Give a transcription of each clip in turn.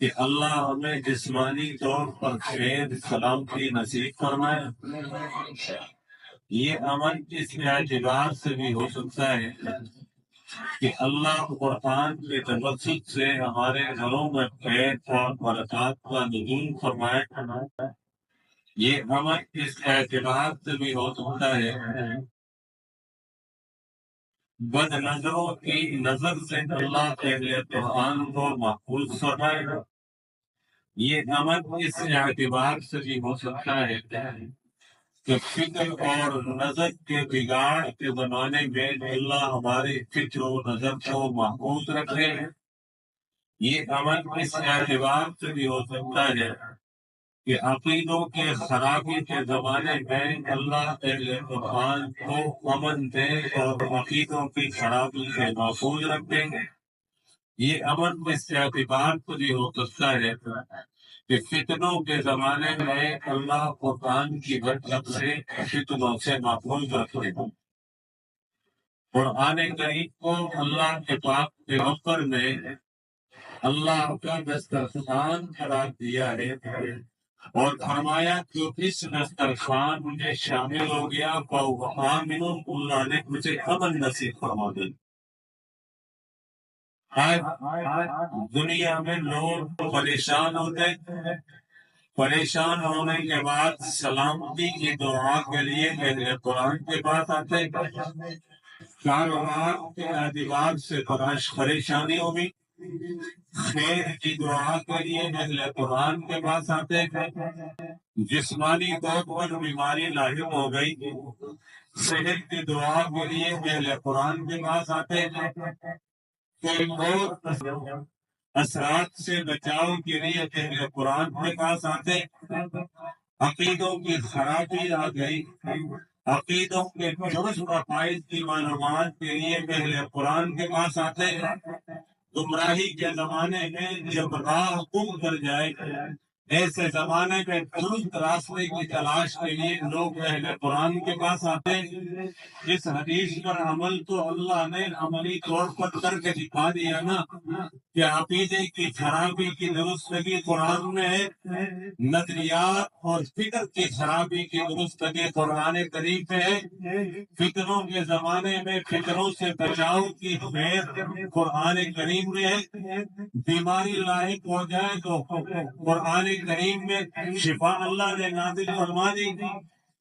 کہ اللہ ہمیں جسمانی طور پر خیر سلامتی نصیب فرمائے۔ یہ عمل اس اعتبار سے بھی ہو سکتا ہے کہ اللہ قرآن کے توسط سے ہمارے گھروں میں خیر اور برکات کا نزول فرمائے۔ یہ عمل اس اعتبار سے بھی ہو سکتا ہے بد نظروں کی نظر سے اللہ کے قرآن کو محفوظ فرمائے۔ یہ عمل اس اعتبار سے بھی ہو سکتا ہے کہ فکر اور نظر کے بگاڑ کے بنانے میں اللہ ہمارے فکر و نظر کو محفوظ رکھے۔ یہ عمل اس اعتبار سے بھی ہو سکتا ہے کہ عقیدوں کے خرابی کے زمانے میں اللہ قرآن کو امن دے اور عقیدوں کی خرابی سے محفوظ رکھیں گے۔ یہ عمل اس اعتبار سے بھی ہو سکتا ہے کہ فتنوں کے زمانے میں اللہ قرآن کی برکت سے فتنوں سے محفوظ رکھے گا۔ قرآن کریم کو اللہ کے پاک پیغمبر نے اللہ کا دسترخوان قرار دیا ہے اور فرمایا کہ اس دسترخوان میں شامل ہو گیا فَوْقَامِنُ اللہ نے مجھے امن نصیب فرما دی۔ آج دنیا میں لوگ پریشان ہوتے ہیں، پریشان ہونے کے بعد سلامتی کی دعا کے لیے اہل قرآن کے پاس آتے ہیں۔ کاروبار کے اعتبار سے پریشانی ہوگی، خیر کی دعا کے لیے اہل قرآن کے پاس آتے ہیں۔ جسمانی طور پر بیماری لاحق ہو گئی، صحت کی دعا کے لیے اہل قرآن کے پاس آتے ہیں۔ کوئی اور اثرات سے بچاؤ کے لیے اہل قرآن کے پاس آتے ہیں۔ عقیدوں کی خرابی آ گئی، عقیدوں کے درست عقائد کی معلومات کے لیے اہل قرآن کے پاس آتے ہیں۔ گمراہی کے زمانے میں جب راہ گم کر جائے، ایسے زمانے میں درست راستے کی تلاش کے لیے لوگ اہل قرآن کے پاس آتے ہیں۔ اس حدیث پر عمل تو اللہ نے عملی طور پر کر کے دکھا دیا نا کہ عقیدے کی خرابی کی درستگی قرآن میں ہے، نظریات اور فکر کی خرابی کی درستگی قرآن کریم میں ہے۔ فکروں کے زمانے میں فکروں سے بچاؤ کی خیر قرآن کریم میں ہے۔ بیماری لاحق ہو جائے تو قرآن کریم میں شفا اللہ نے نازل فرما دی۔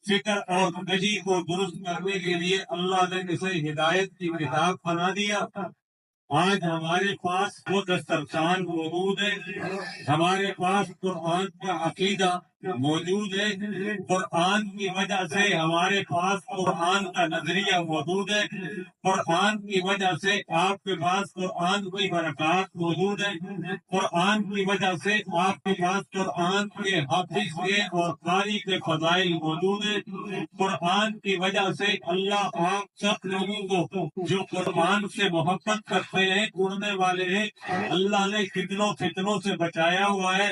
فکر اور کجی کو درست کرنے کے لیے اللہ نے اسے ہدایت کی کتاب بنا دیا۔ آج ہمارے پاس وہ دسترخوان موجود ہے، ہمارے پاس قرآن کا عقیدہ موجود ہے، قرآن کی وجہ سے ہمارے پاس قرآن کا نظریہ موجود ہے، قرآن کی وجہ سے آپ کے پاس قرآن کی برکات موجود ہے، قرآن کی وجہ سے آپ کے پاس قرآن کے حافظ کے اور قاری کے فضائل موجود ہے، قرآن کی وجہ سے اللہ آپ سب لوگوں کو جو قرآن سے محبت کرتے ہیں، اڑنے والے ہیں، اللہ نے فتنوں سے بچایا ہوا ہے۔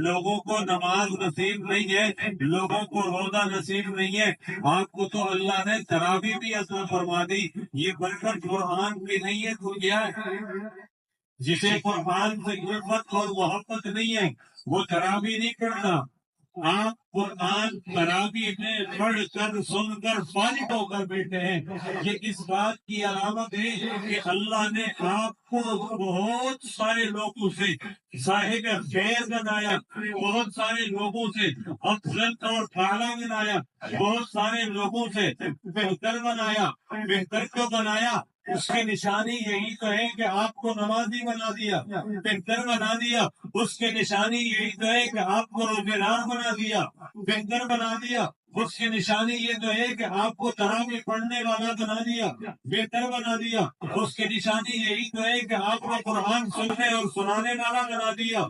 لوگوں کو نماز نصیب نہیں ہے، لوگوں کو روزہ نصیب نہیں ہے، آپ کو تو اللہ نے تراویح بھی عطا فرما دی۔ یہ برکت قرآن کی نہیں ہے تو کیا ہے؟ جسے قرآن سے الفت اور محبت نہیں ہے وہ تراویح نہیں پڑھتا۔ آپ قرآن تراویح میں پڑھ کر سن کر فارغ ہو کر بیٹھے ہیں، یہ اس بات کی علامت ہے کہ اللہ نے آپ کو بہت سارے لوگوں سے صاحب خیر بنایا، بہت سارے لوگوں سے افضل اور اعلیٰ بنایا، بہت سارے لوگوں سے بہتر بنایا۔ بہتر کیوں بنایا؟ اس کی نشانی یہی تو ہے کہ آپ کو نمازی بنا دیا، بہتر بنا دیا۔ اس کی نشانی یہی تو ہے کہ آپ کو روزگار بنا دیا، بہتر بنا دیا۔ اس کی نشانی یہ تو ہے کہ آپ کو تراویح پڑھنے والا بنا دیا، بہتر بنا دیا۔ اس کی نشانی یہی تو ہے کہ آپ کو قرآن سننے اور سنانے والا بنا دیا۔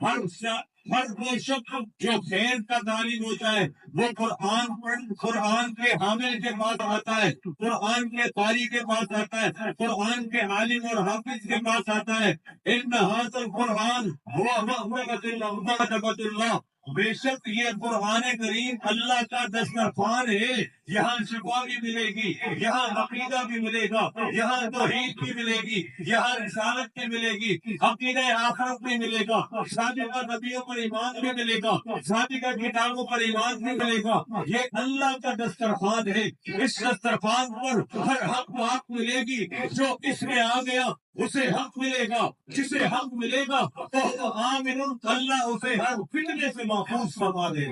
ہر وہ شخص جو خیر کا تعلیم ہوتا ہے وہ قرآن کے حامل کے پاس آتا ہے، قرآن کے قاری کے پاس آتا ہے، قرآن کے عالم اور حافظ کے پاس آتا ہے۔ ان هذا القرآن هو محبت اللہ بے شک یہ قرآن کریم اللہ کا دسترخوان ہے، یہاں شفا بھی ملے گی، یہاں عقیدہ بھی ملے گا، یہاں توحید بھی ملے گی، یہاں رسالت بھی ملے گی، عقیدہ آخرت بھی ملے گا، صادقہ نبیوں پر ایمان بھی ملے گا، صادقہ کتابوں پر ایمان بھی ملے گا۔ یہ اللہ کا دسترخوان ہے، اس دسترخوان پر ہر حق بات ملے گی، جو اس میں آ گیا اسے حق ملے گا، جسے حق ملے گا تو آمن، اللہ اسے ہر فتنے سے محفوظ فرما دے۔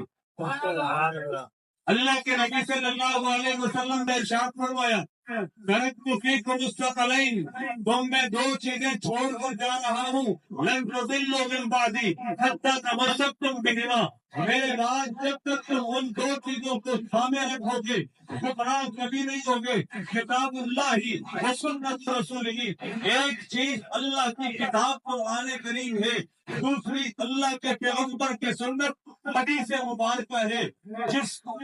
اللہ کے نبی صلی اللہ علیہ وسلم نے ارشاد فرمایا، ترکت فیکم مستقلین، تم میں دو چیزیں چھوڑ کر جا رہا ہوں، لن تضلوا من بعدی حتی تمسکتم بہما، میرے بعد جب تک تم ان دو چیزوں کو تھامے رکھو گے گمراہ کبھی نہیں ہوگے۔ کتاب اللہ ہی و سنت رسول ہی، ایک چیز اللہ کی کتاب قرآن کریم ہے، دوسری اللہ کے پیغمبر کے سنت حدیث مبارکہ ہے۔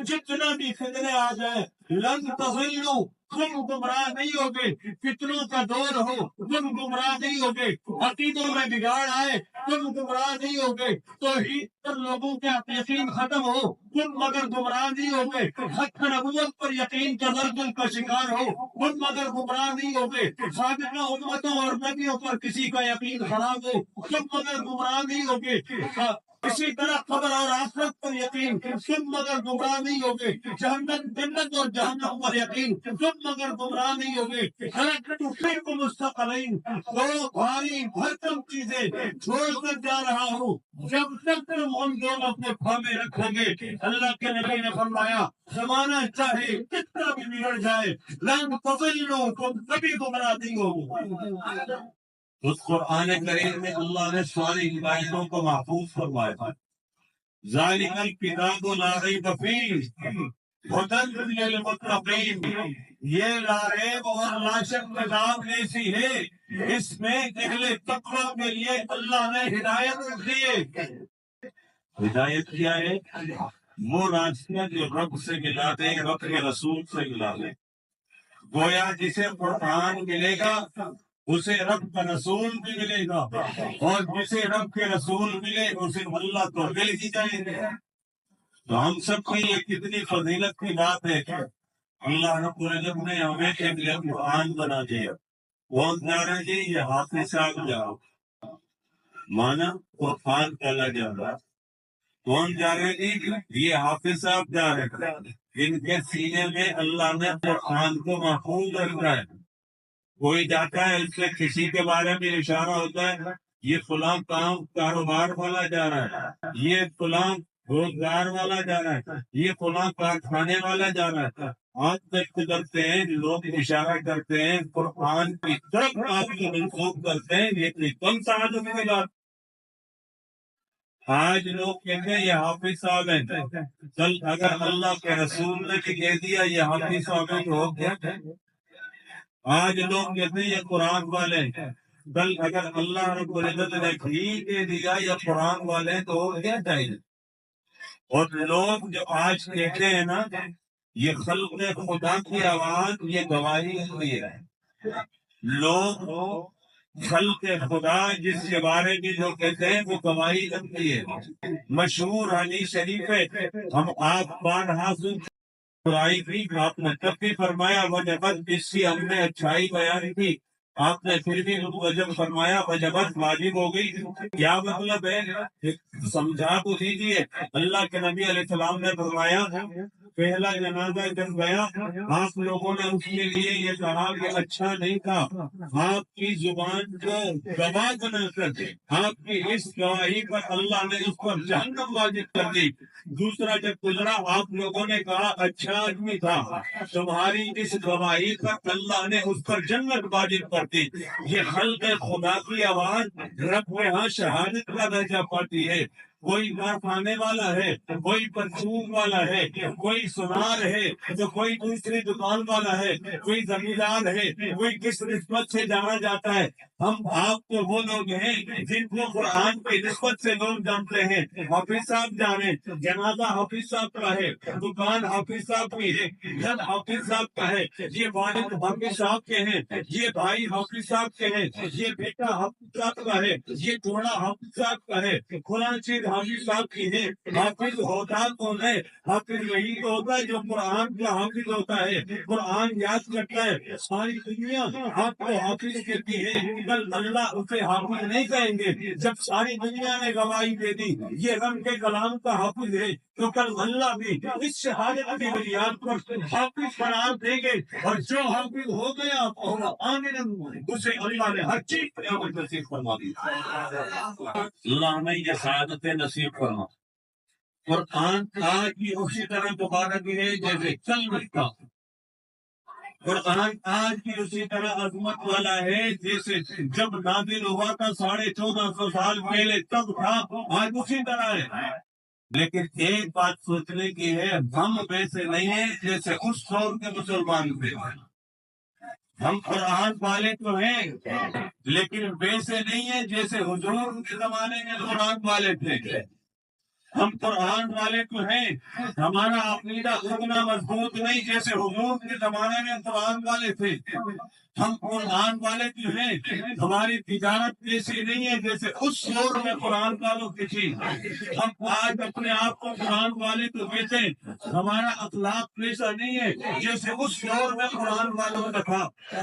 جتنا بھی فتنے آ جائے، لن تضلوا، تم گمراہ نہیں ہوگے، فتنوں کا دور ہو تم گمراہ نہیں ہوگے، عقیدوں میں بگاڑ آئے تم گمراہ نہیں ہوگے، توحید پر لوگوں کا یقین ختم ہو تم مگر گمراہ نہیں ہوگے، حق نبوت پر یقین کا دلدل کا شکار ہو تم مگر گمراہ نہیں ہوگے، سابقہ امتوں اور نبیوں پر کسی کا یقین خراب ہو تم مگر گمراہ نہیں ہوگے، اسی طرح قبر اور آخرت پر یقین تم مگر گمراہ نہیں ہوگے، جہنم جنت اور جہنم پر یقین تم مگر گمراہ نہیں ہوگے۔ فیکم مستقلین، دو بھاری بھرکم چیزیں چھوڑ کر جا رہا ہوں، جب تک تم ان دونوں کو تھامے رکھو گے۔ اللہ کے نبی نے فرمایا، زمانہ چاہے کتنا بھی بگڑ جائے، لن تضلوا، تم کبھی گمراہ نہیں ہوگے۔ اس قرآن کریم میں اللہ نے ساری ہدایتوں کو محفوظ فرمایا تھا۔ ذالک الکتاب لا ریب فیہ ھدی للمتقین، یہ لا ریب اور لا شک کتاب ایسی ہے، اس میں اہل تقویٰ کے لیے اللہ نے ہدایت دی ہے۔ ہدایت کیا ہے؟ وہ راستہ جو رب سے ملاتے ہیں، رب کے رسول سے ملاتے ہیں۔ گویا جسے قرآن ملے گا اسے رب کا رسول بھی ملے گا، اور جسے رب کے رسول ملے اسے اللہ تو مل ہی جائے گا۔ تو ہم سب کی یہ کتنی فضیلت کی بات ہے کہ اللہ رب العزت نے ہمیں ایک قرآن بنا دیا۔ کون جا رہا ہے جی؟ یہ حافظ صاحب جاؤ، مانا قرآن پہلا جا رہا۔ کون جا رہے جی؟ یہ حافظ صاحب جا رہے ہیں، ان کے سینے میں اللہ نے قرآن کو محفوظ رکھا ہے۔ کوئی جاتا ہے اس سے کسی کے بارے میں اشارہ ہوتا ہے، یہ فلاں کام کاروبار والا جا رہا ہے، یہ فلاں روزگار والا جا رہا ہے، یہ فلاں کارخانے والا جا رہا ہے، آج تک کرتے ہیں لوگ اشارہ کرتے ہیں قرآن کی طرف آپ کو منسوخ کرتے ہیں، یہ کم سعادت کی بات۔ آج لوگ کہتے ہیں یہ حافظ صاحب ہیں، کل اگر اللہ کے رسول نے کہہ دیا یہ حافظ صاحب ہیں تو ہو گیا۔ آج لوگ کہتے ہیں یہ قرآن والے ہیں، کل اگر اللہ رب العزت نے بھی دے دیا یہ قرآن والے تو ہو گیا چاہیے۔ اور لوگ جو آج کہتے ہیں نا یہ خلق خدا کی آواز، یہ گواہی ہوئی ہے۔ لوگ خلق خدا جس کے بارے میں جو کہتے ہیں وہ گواہی کرتی ہے۔ مشہور حدیث شریف ہے، ہم آپ بارہا برائی بھی آپ نے تب بھی فرمایا وجبت، اس کی ہم نے اچھائی بیان کی، آپ نے پھر بھی وجب فرمایا وجبت واجب ہو گئی۔ کیا مطلب ہے؟ سمجھا تو دیجیے۔ اللہ کے نبی علیہ السلام نے فرمایا پہلا جنازہ جب گیا آپ لوگوں نے اس کے لیے یہ کہا کہ اچھا نہیں تھا، آپ کی زبان کو گواہ بنا کر آپ کی اس گواہی پر اللہ نے اس پر جہنم واجب کر دی۔ دوسرا جب گزرا آپ لوگوں نے کہا اچھا آدمی تھا، تمہاری اس گواہی پر اللہ نے اس پر جنت واجب کر دی۔ یہ خلق خدا کی آواز رب میں ہاں شہادت کا درجہ پاتی ہے۔ کوئی کارخانے والا ہے، کوئی پرچون والا ہے، کوئی سنار ہے، تو کوئی دوسری دکان والا ہے، کوئی زمیندار ہے، کوئی کس نسبت سے جانا جاتا ہے۔ ہم آپ کو وہ لوگ ہیں جن کو قرآن کی نسبت سے لوگ جانتے ہیں۔ حافظ صاحب جانے، جنازہ حافظ صاحب کا ہے، دکان حافظ صاحب کی ہے، گھر حافظ صاحب کا ہے، یہ والد حافظ صاحب کے ہیں، یہ بھائی حافظ صاحب کے ہیں، یہ بیٹا حافظ صاحب کا ہے، یہ گھوڑا حافظ صاحب کا ہے، فلاں چیز حافظ صاحب کی ہے۔ حافظ ہوتا کون ہے؟ حافظ وہی تو ہوتا ہے جو قرآن کا حافظ ہوتا ہے، قرآن یاد کرتا ہے۔ ساری دنیا آپ کو حافظ کہتی ہے، کل اللہ اسے حافظ نہیں کہیں گے۔ جب ساری دنیا نے گواہی دے دی یہ رب کے کلام کا حافظ ہے، تو کل اللہ بھی اس شہادت کی بنیاد پر حافظ قرار دیں گے، اور جو حافظ ہو گیا آمین اسے اللہ نے ہر چیز قیامت نصیب فرما دی۔ اللہ ہمیں یہ سعادت نصیب فرما۔ قرآن آج بھی اسی طرح مبارک ہے جیسے کل تھا، قرآن آج بھی اسی طرح عظمت والا ہے جیسے جب نازل ہوا تھا 1450 سال پہلے تب تھا، آج اسی طرح ہے۔ لیکن ایک بات سوچنے کی ہے، ہم ویسے نہیں ہیں جیسے اس دور کے مسلمان تھے۔ ہم قرآن والے تو ہیں لیکن ویسے نہیں ہیں جیسے حضور کے زمانے میں قرآن والے تھے۔ ہم قرآن والے تو ہیں، ہمارا عقیدہ اتنا مضبوط نہیں جیسے حضور کے زمانے میں قرآن والے تھے۔ ہم قرآن والے تو ہیں، ہماری تجارت جیسی نہیں ہے جیسے اس دور میں قرآن والوں کی تھی۔ ہم آج اپنے آپ کو قرآن والے تو کہتے ہیں، ہمارا اخلاق ویسا نہیں ہے جیسے اس دور میں قرآن والوں کا تھا۔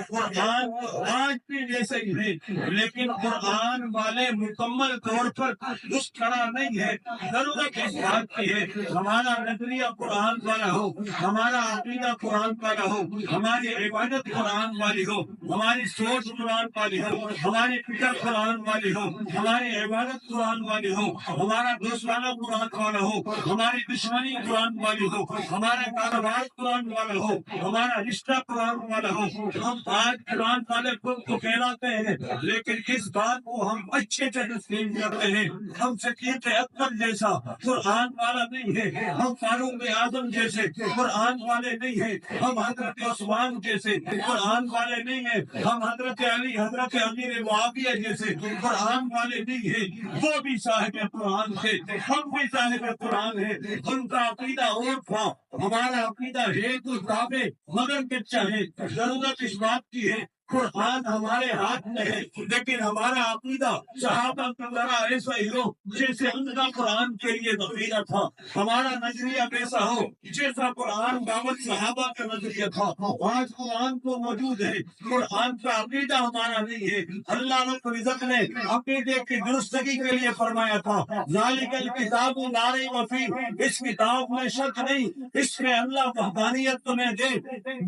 قرآن آج بھی جیسے ہی ہے، لیکن قرآن والے مکمل طور پر اس طرح نہیں ہے۔ ضرورت اس بات کی ہے ہمارا نظریہ قرآن والا ہو، ہمارا عقیدہ قرآن والا ہو، ہماری عبادت قرآن والی ہو، ہماری سوچ قرآن والی ہو، ہماری فکر قرآن والی ہو، ہماری عبادت قرآن والی ہو، ہمارا دوستانہ قرآن والا ہو، ہماری دشمنی قرآن والی ہو، ہمارا کاروبار قرآن والا ہو، ہمارا رشتہ قرآن والا ہو۔ ہم آج قرآن والے خود کو کہلاتے ہیں، لیکن اس بات کو ہم اچھے سے تسلیم کرتے ہیں۔ ہم صدیق اکبر جیسا قرآن والا نہیں ہے، ہم فاروق اعظم جیسے قرآن والے نہیں ہیں، ہم حضرت عثمان جیسے قرآن والے نہیں ہیں، ہم حضرت علی حضرت امیر معاویہ جیسے قرآن والے نہیں ہیں۔ وہ بھی صاحب قرآن تھے، ہم بھی صاحب قرآن ہیں۔ ان کا عقیدہ اور تھا، ہمارا عقیدہ ہے تو ثابت مگر کچا ہے۔ ضرورت اس بات کی ہے قرآن ہمارے ہاتھ میں ہے، لیکن ہمارا عقیدہ صحابہ کی طرح ایسا ہی ہو جیسے ان کا قرآن کے لیے ذخیرہ تھا۔ ہمارا نظریہ ویسا ہو جیسا قرآن دعوت صحابہ کا نظریہ تھا۔ آج قرآن تو موجود ہے، قرآن کا عقیدہ ہمارا نہیں ہے۔ اللہ رب العزت نے عقیدے کی درستگی کے لیے فرمایا تھا، ذالک الکتاب لا ریب فیہ، اس کتاب میں شک نہیں، اس میں اللہ وحدانیت تمہیں دے،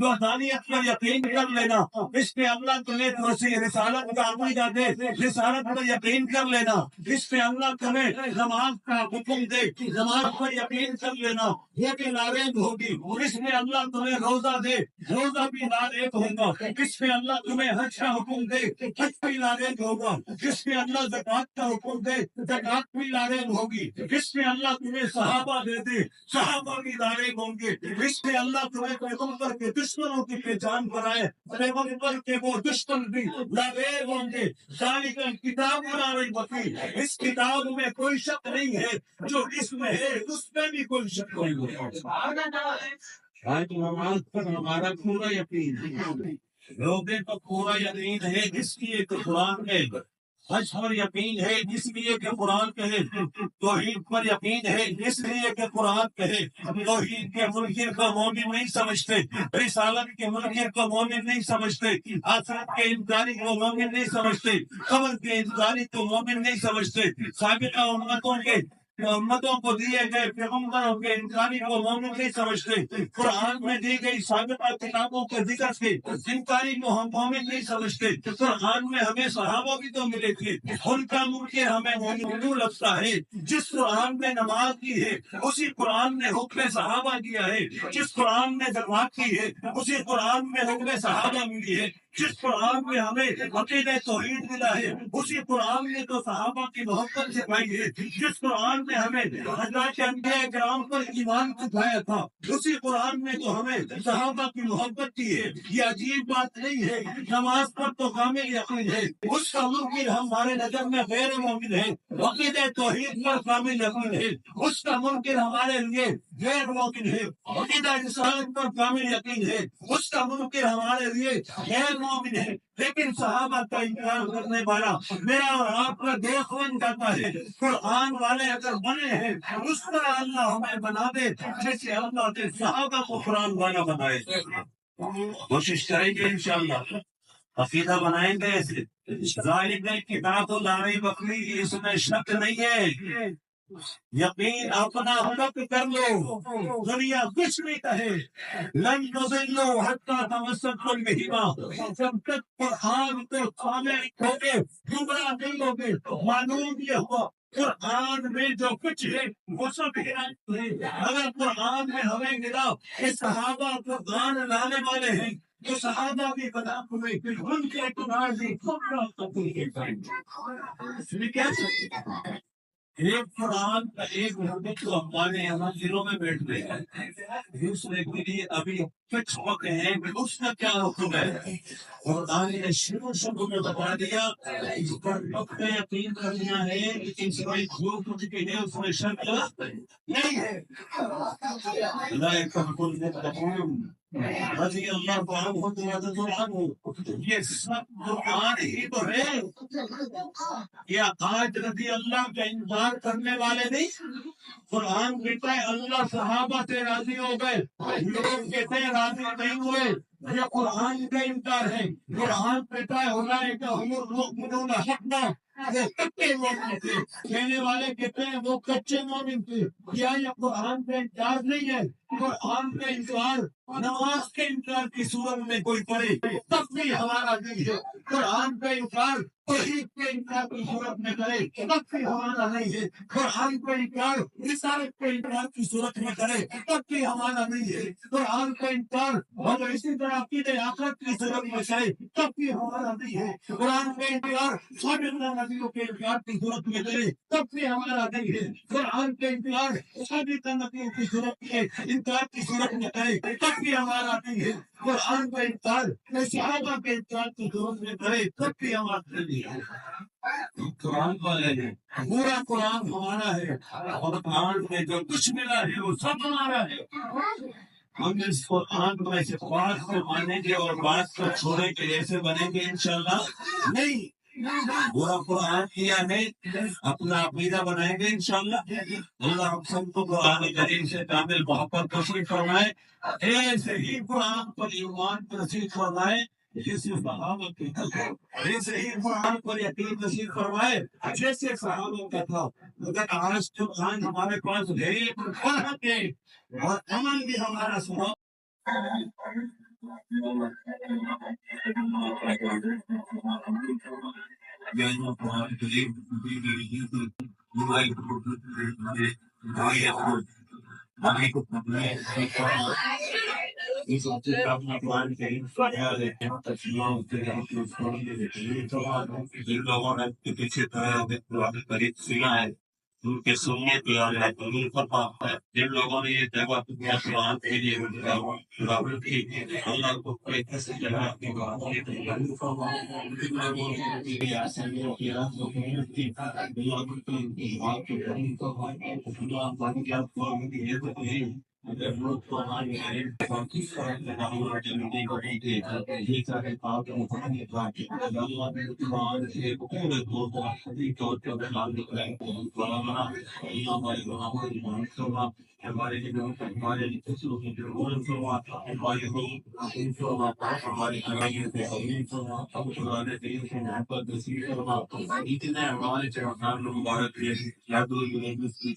وحدانیت پر یقین کر لینا، اس میں اللہ تمہیں رسالت کا عقیدہ دے، رسالت پر یقین کر لینا، اس میں اللہ تمہیں نماز کا حکم دے، نماز پر یقین کر لینا، یہ بھی لاریب ہوگی۔ اس میں اللہ تمہیں روزہ دے، روزہ بھی لاریب ہوگا۔ اس میں اللہ تمہیں حج کا حکم دے، حج بھی لاریب ہوگا۔ اس میں اللہ زکوٰۃ کا حکم دے، زکوٰۃ بھی لاریب ہوگی۔ اس میں اللہ تمہیں صحابہ دے دے، صحابہ بھی لاریب ہوں گے۔ اس میں اللہ تمہیں پیغمبر کے دشمنوں کی پہچان بنائے، پیغمبر کے وہ دشمن بھی لاریب ہوں گے۔ ذالک الکتاب لا ریب فیہ، اس کتاب میں کوئی شک نہیں ہے، جو اس میں ہے اس میں بھی کوئی شک نہیں ہے۔ آج نماز پر ہمارا پورا یقین ہے، روزے پر پورا یقین ہے اس لیے کہ قرآن ہے، حج پر یقین ہے اس لیے کہ قرآن کہے، توحید پر یقین ہے اس لیے کہ قرآن کہے۔ توحید کے منکر کو مومن نہیں سمجھتے، رسالت کے منکر کو مومن نہیں سمجھتے، آخرت کے انکاری کو مومن نہیں سمجھتے، قبر کے انکاری کو مومن نہیں سمجھتے، سابقہ امتوں کو دیے گئے پیغمبروں کے انکاری کو مومن نہیں سمجھتے، قرآن میں دی گئی سابقہ کتابوں کے ذکر سے انکاری کو ہم مومن نہیں سمجھتے۔ قرآن میں ہمیں صحابہ بھی تو ملے تھے، ان کا منکر ہمیں مومن کیوں لگتا ہے؟ جس قرآن میں نماز دی ہے اسی قرآن نے حکم صحابہ دیا ہے، جس قرآن نے زکوٰۃ کی ہے اسی قرآن میں حکم صحابہ ملی ہے، جس قرآن میں ہمیں عقیدہ توحید ملا ہے اسی قرآن نے تو صحابہ کی محبت سکھائی ہے، جس قرآن نے ہمیں حضرات انبیاء کرام پر ایمان سکھایا تھا اسی قرآن نے تو ہمیں صحابہ کی محبت کی ہے۔ یہ عجیب بات نہیں ہے، نماز پر تو کامل یقین ہے، اس کا منکر ہمارے نظر میں غیر مومن ہے، عقیدہ توحید پر کامل یقین ہے، اس کا منکر ہمارے لیے غیر مومن ہے، عقیدہ رسالت پر کامل یقین ہے، اس کا منکر ہمارے لیے غیر مومن ہے، لیکن صحابہ کا انکار کرنے والا میرا اور آپ کا دوست بن جاتا ہے۔ قرآن والے اگر بنے ہیں اس طرح اللہ ہمیں بنا دے جیسے اللہ کے صحابہ کو قرآن والا بنائے۔ کوشش کریں گے انشاءاللہ، عقیدہ بنائیں گے ایسے۔ ذالک کتاب لا ریب فیہ، اس میں شک نہیں ہے، یقین اپنا تک کر لو، دنیا کچھ بھی کہے لن تضلوا حتی تمسکوا بہما، جب تک قرآن کو تھامے رکھو گے گمراہ نہیں ہوگے۔ معلوم یہ ہوا قرآن میں جو کچھ ہے وہ سب ہدایت ہے۔ اگر قرآن میں ہمیں ملا کہ صحابہ قرآن لانے والے ہیں تو صحابہ بھی بنا ہوئے ان کے اعتبار سے اس میں کیا چاہیے؟ ایک قرآن کا ایک حکم تو ہمارے یہاں دلوں میں بیٹھ گئے ہیں، دوسرے کے لیے ابھی کچھ وقت ہے کہ اس کا کیا حکم ہے۔ قرآن نے شروع میں بتا دیا، اس پر وقت یقین کرنا ہے لیکن اس میں جو کچھ بھی ہے اس میں شک نہیں ہے۔ رضی اللہ عنہ یہ سب قرآن ہی تو ہے۔ کیا آج رضی اللہ کا انکار کرنے والے نہیں؟ قرآن کہتا ہے اللہ صحابہ سے راضی ہو گئے، لوگ کہتے ہیں راضی نہیں ہوئے، یہ قرآن کا انکار ہے۔ قرآن کہتا ہے اولئک هم المؤمنون حقا، یہ کچے مومن تھے، کہنے والے کہتے ہیں وہ کچے مومن تھے۔ کیا یہ قرآن کا انکار نہیں ہے؟ قرآن کا انکار نماز کے انکار کی صورت میں کوئی کرے تب بھی ہمارا نہیں ہے۔ قرآن کا انکار توحید کے انکار کی صورت میں کرے تب بھی ہمارا نہیں ہے۔ قرآن کا انکار رسالت کے انکار کی صورت میں کرے تب بھی ہمارا نہیں ہے۔ قرآن کا انکار اور اسی طرح عقیدہ آخرت کی صورت میں کرے تب بھی ہمارا نہیں ہے۔ قرآن کا انکار سابقہ نبیوں کے انکار کی صورت میں کرے تب بھی ہمارا نہیں ہے۔ قرآن کا انکار سابقہ نبیوں کی صورت میں انکار کی صورت میں کرے تب بھی ہمارا نہیں ہے۔ قرآن کا انکار صحابہ کے انکار کی صورت میں کرے تب بھی ہمارا نہیں ہے۔ قرآن والے ہیں، پورا قرآن ہمارا ہے اور قرآن میں جو کچھ ملا ہے وہ سب ہمارا ہے۔ ہم اس قرآن کو ایسے بات کو مانیں گے اور بات کو چھوڑیں گے ایسے بنیں گے انشاءاللہ نہیں۔ پورا قرآن کیا ہے، اپنا عقیدہ بنائیں گے انشاءاللہ۔ اللہ ہم سب کو قرآن کریم سے کامل محبت نصیب فرمائے، ایسے ہی قرآن پر ایمان نصیب فرمائے جیسے صحابہ کے تھا، ایسے ہی قرآن پر یقین نصیب فرمائے جیسے صحابہ کا تھا۔ اگر آج قرآن ہمارے پاس ہے تو فرحت ہے اور عمل بھی ہمارا سبب جن لوگوں نے پیچھے قریب سنا ہے ان کے سننے کی اور قبول فرما ہے۔ جن لوگوں نے یہ جگہ قرآن کے لیے قبول کی اللہ کو کوئی ایسی جگہ کی قبول فرما۔ جن لوگوں نے یہ آسانیوں کی راہ کو قبول کی اللہ کو قبول فرما۔ اللہ پاک کی آپ کو یہ تو نہیں اگر لوگ قرآن کریم باقی فرق جنتی کو نہیں دے یہ سارے پاک قرآن باقی اللہ نے قرآن سے پورے طور پر حقیقی طور پر بیان کیا ہے۔ اللہ ہمارے گناہوں کو معاف فرما، ہمارے ہمارے فصلوں کی قبول فرما، ہمارے حقوق فرما، ہماری کمائیوں سے حقیق فرما، ہم قرآن دین سے محبت نصیب فرما۔ اتنے ہمارے چہران مبارک ہے یاد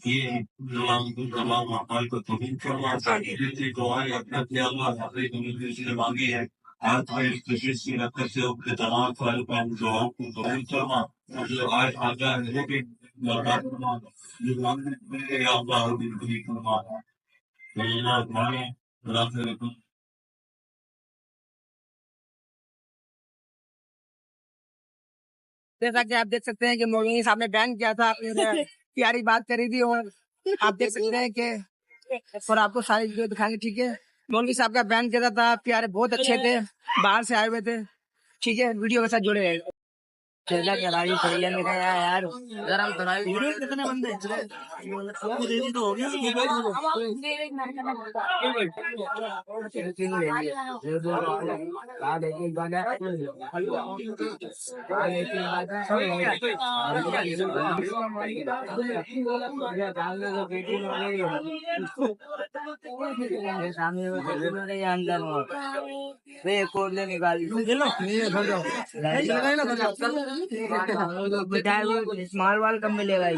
کیے تمام اعمال کو قبول فرما۔ جتنی دعائیں اپنے اللہ اپنے قبول سے مانگی ہے آج میں اس کوشش کی رکھتے سے اپنے تمام فائل کا دعاؤں کو قبول فرما۔ جو آج آگاہ ہے وہ بھی اللہ فرما، یہ مانگنے میں یا اللہ بھی فرما۔ اللہ ہمارے اللہ جیسا کہ آپ دیکھ سکتے ہیں کہ مولوی صاحب نے بیان کیا تھا، پیاری بات کری تھی اور آپ دیکھ سکتے ہیں کہ اور آپ کو ساری ویڈیو دکھائیں گے، ٹھیک ہے۔ مولوی صاحب کا بیان کیا تھا، پیارے بہت اچھے تھے، باہر سے آئے ہوئے تھے، ٹھیک ہے۔ ویڈیو کے ساتھ جڑے رہے۔ چلا کرائی پڑی ہے میرا یار ذرا کرائی کتنے بندے تو ہو گیا مال وال کم ملے گا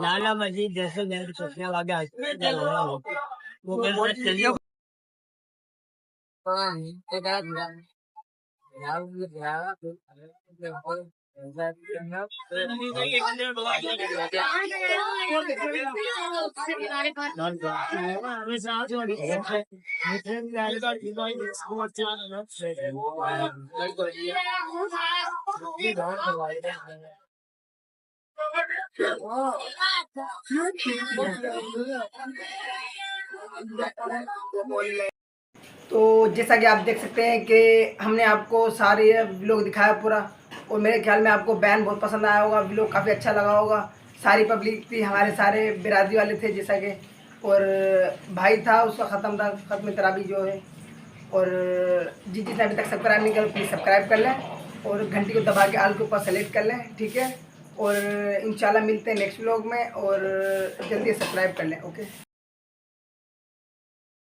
لالا مجید جیسے سوچنے لگا تو جیسا کہ آپ دیکھ سکتے ہیں کہ ہم نے آپ کو سارے ولاگ دکھایا پورا، اور میرے خیال میں آپ کو بیان بہت پسند آیا ہوگا، ولاگ کافی اچھا لگا ہوگا. ساری پبلک تھی، ہمارے سارے برادری والے تھے جیسا کہ، اور بھائی تھا اس کا ختم تھا ختم تراویح جو ہے. اور جس نے ابھی تک سبسکرائب نہیں کیا پلیز سبسکرائب کر لیں، اور گھنٹی کو دبا کے آل کے اوپر سلیکٹ کر لیں، ٹھیک ہے. اور انشاءاللہ ملتے ہیں نیکسٹ ولاگ میں، اور جلدی سبسکرائب کر لیں. اوکے.